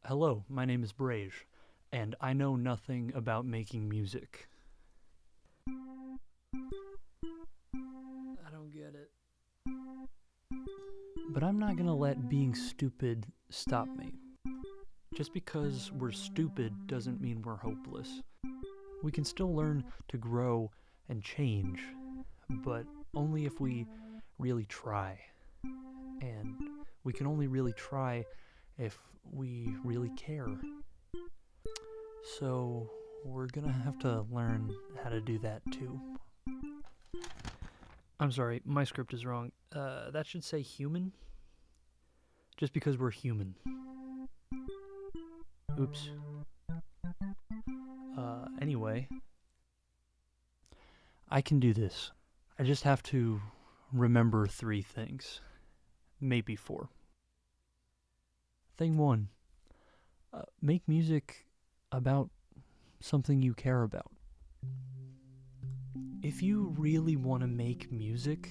Hello, my name is Brage, and I know nothing about making music. I don't get it. But I'm not gonna let being stupid stop me. Just because we're stupid doesn't mean we're hopeless. We can still learn to grow and change, but only if we really try. And we can only really try if we really care. So we're gonna have to learn how to do that too. I'm sorry, my script is wrong. That should say human. Just because we're human. Oops. Anyway, I can do this. I just have to remember 3 things. Maybe 4. Thing 1, make music about something you care about. If you really want to make music,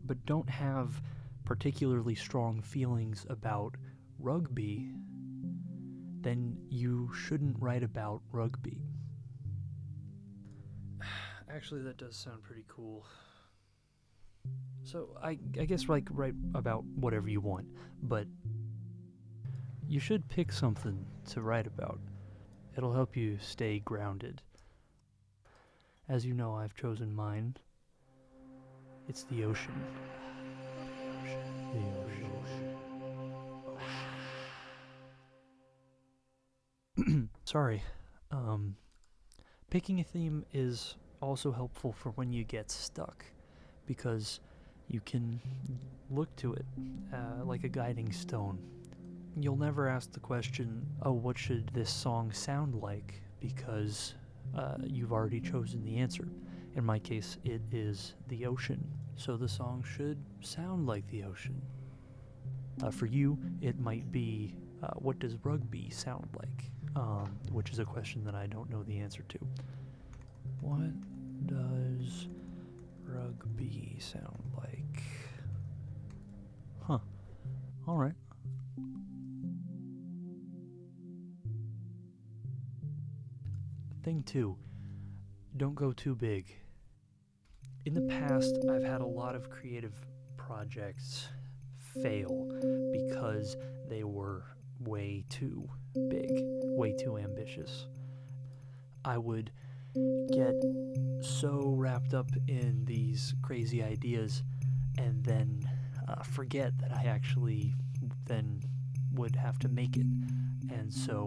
but don't have particularly strong feelings about rugby, then you shouldn't write about rugby. Actually, that does sound pretty cool. So I guess write about whatever you want, but you should pick something to write about. It'll help you stay grounded. As you know, I've chosen mine. It's the ocean. The ocean. Sorry. Picking a theme is also helpful for when you get stuck, because you can look to it like a guiding stone. You'll never ask the question, oh, what should this song sound like? Because you've already chosen the answer. In my case, it is the ocean. So the song should sound like the ocean. For you, it might be, what does rugby sound like? Which is a question that I don't know the answer to. What does rugby sound like? Huh. Alright. Thing 2, don't go too big. In the past, I've had a lot of creative projects fail because they were way too big, way too ambitious. I would get so wrapped up in these crazy ideas and then forget that I actually then would have to make it, and so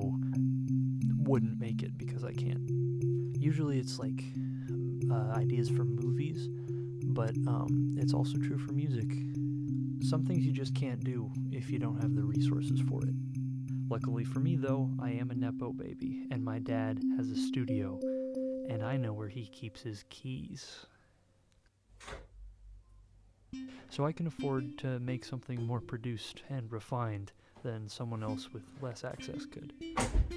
wouldn't make it because I can't. Usually it's like ideas for movies, but it's also true for music. Some things you just can't do if you don't have the resources for it. Luckily for me, though, I am a Nepo baby, and my dad has a studio, and I know where he keeps his keys. So I can afford to make something more produced and refined than someone else with less access could.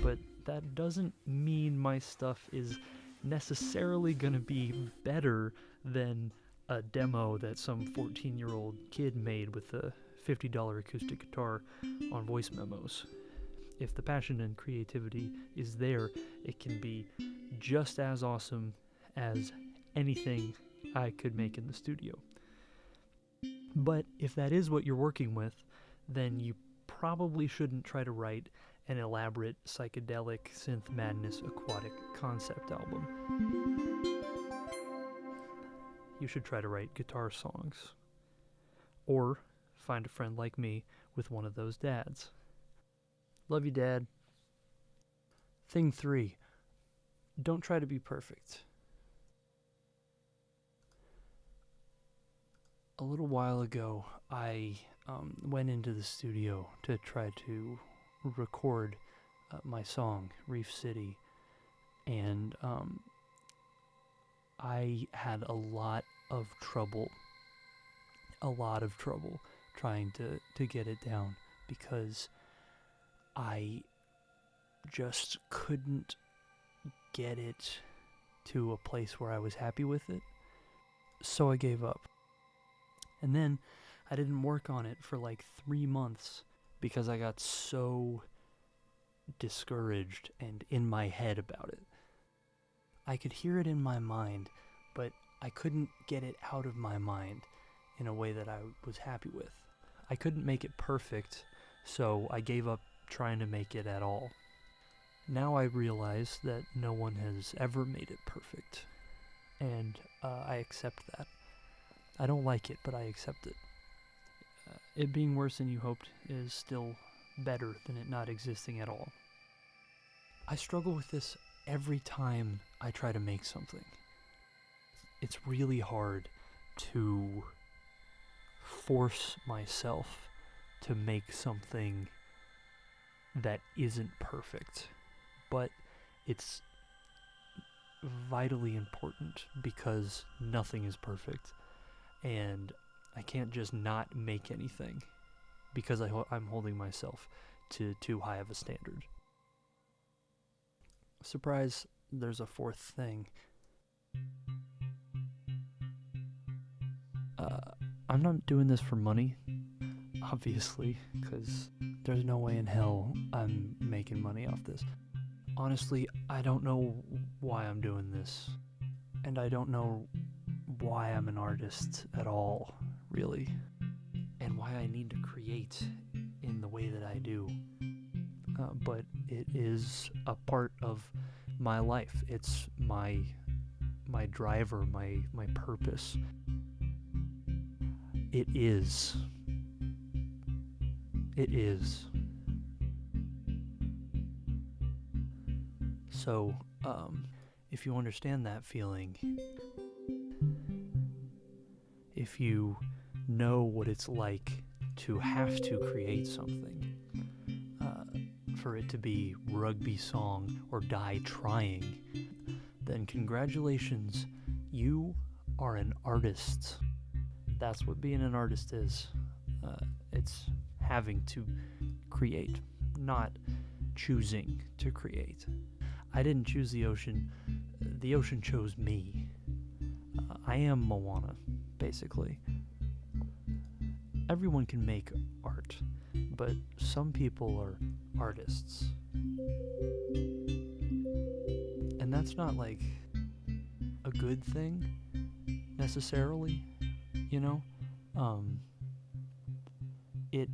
But that doesn't mean my stuff is necessarily gonna be better than a demo that some 14-year-old kid made with a $50 acoustic guitar on voice memos. If the passion and creativity is there, it can be just as awesome as anything I could make in the studio. But if that is what you're working with, then you probably shouldn't try to write an elaborate psychedelic synth madness aquatic concept album. You should try to write guitar songs. Or find a friend like me with one of those dads. Love you, Dad. Thing 3, don't try to be perfect. A little while ago, I went into the studio to try to record my song, Reef City, and I had a lot of trouble trying to get it down, because I just couldn't get it to a place where I was happy with it, so I gave up. And then I didn't work on it for like 3 months because I got so discouraged and in my head about it. I could hear it in my mind, but I couldn't get it out of my mind in a way that I was happy with. I couldn't make it perfect, so I gave up trying to make it at all. Now I realize that no one has ever made it perfect, and I accept that. I don't like it, but I accept it. It being worse than you hoped is still better than it not existing at all. I struggle with this every time I try to make something. It's really hard to force myself to make something that isn't perfect, but it's vitally important because nothing is perfect, and I can't just not make anything because I'm holding myself to too high of a standard. Surprise, there's a fourth thing. I'm not doing this for money, obviously, because there's no way in hell I'm making money off this. Honestly, I don't know why I'm doing this, and I don't know why I'm an artist at all, really, and why I need to create in the way that I do. But it is a part of my life. It's my driver, my purpose. It is. So, if you understand that feeling, if you know what it's like to have to create something, for it to be rugby song or die trying, then congratulations, you are an artist. That's what being an artist is. It's having to create, not choosing to create. I didn't choose the ocean chose me. I am Moana, basically. Everyone can make art, but some people are artists. And that's not like a good thing, necessarily, you know? It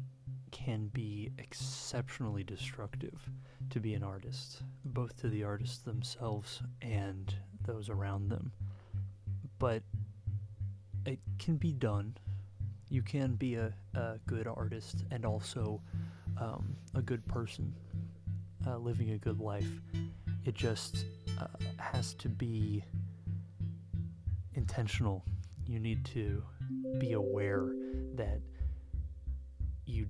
can be exceptionally destructive to be an artist, both to the artists themselves and those around them. But it can be done. You can be a good artist and also a good person, living a good life. It just has to be intentional. You need to be aware that you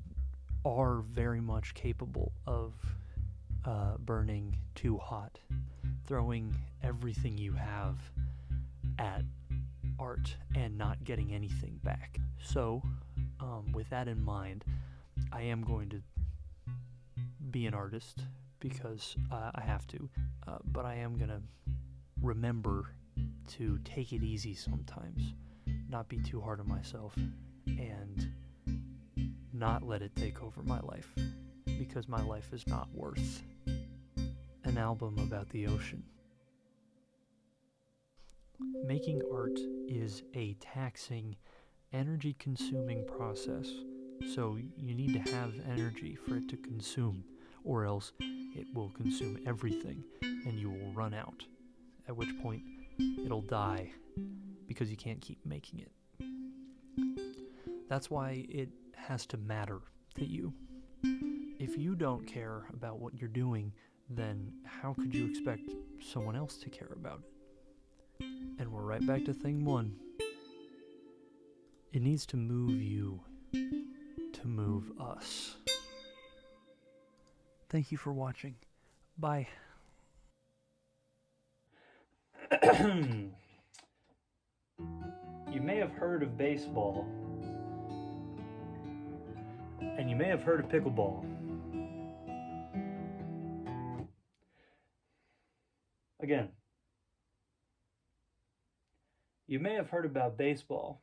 are very much capable of burning too hot, throwing everything you have at art and not getting anything back. So, with that in mind, I am going to be an artist because I have to, but I am going to remember to take it easy sometimes, not be too hard on myself, and not let it take over my life, because my life is not worth an album about the ocean. Making art is a taxing, energy-consuming process, so you need to have energy for it to consume, or else it will consume everything, and you will run out, at which point it'll die, because you can't keep making it. That's why it has to matter to you. If you don't care about what you're doing, then how could you expect someone else to care about it? And we're right back to thing one. It needs to move you to move us. Thank you for watching. Bye. You may have heard of baseball, and you may have heard of pickleball. Again, you may have heard about baseball.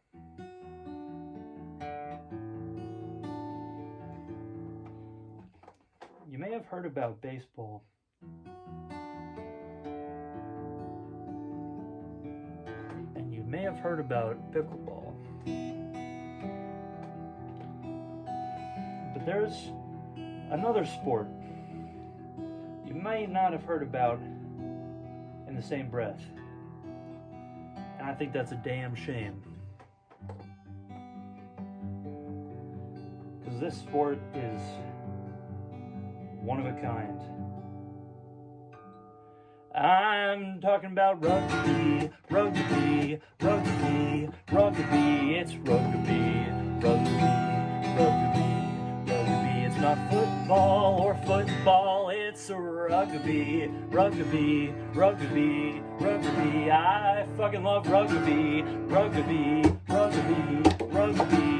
You may have heard heard about baseball. And you may have heard about pickleball. But there's another sport you might not have heard about in the same breath. And I think that's a damn shame. Because this sport is one of a kind. I'm talking about rugby, rugby, rugby, rugby. It's rugby, rugby, rugby, rugby. It's not football or football, it's rugby, rugby, rugby, rugby. I fucking love rugby, rugby, rugby, rugby.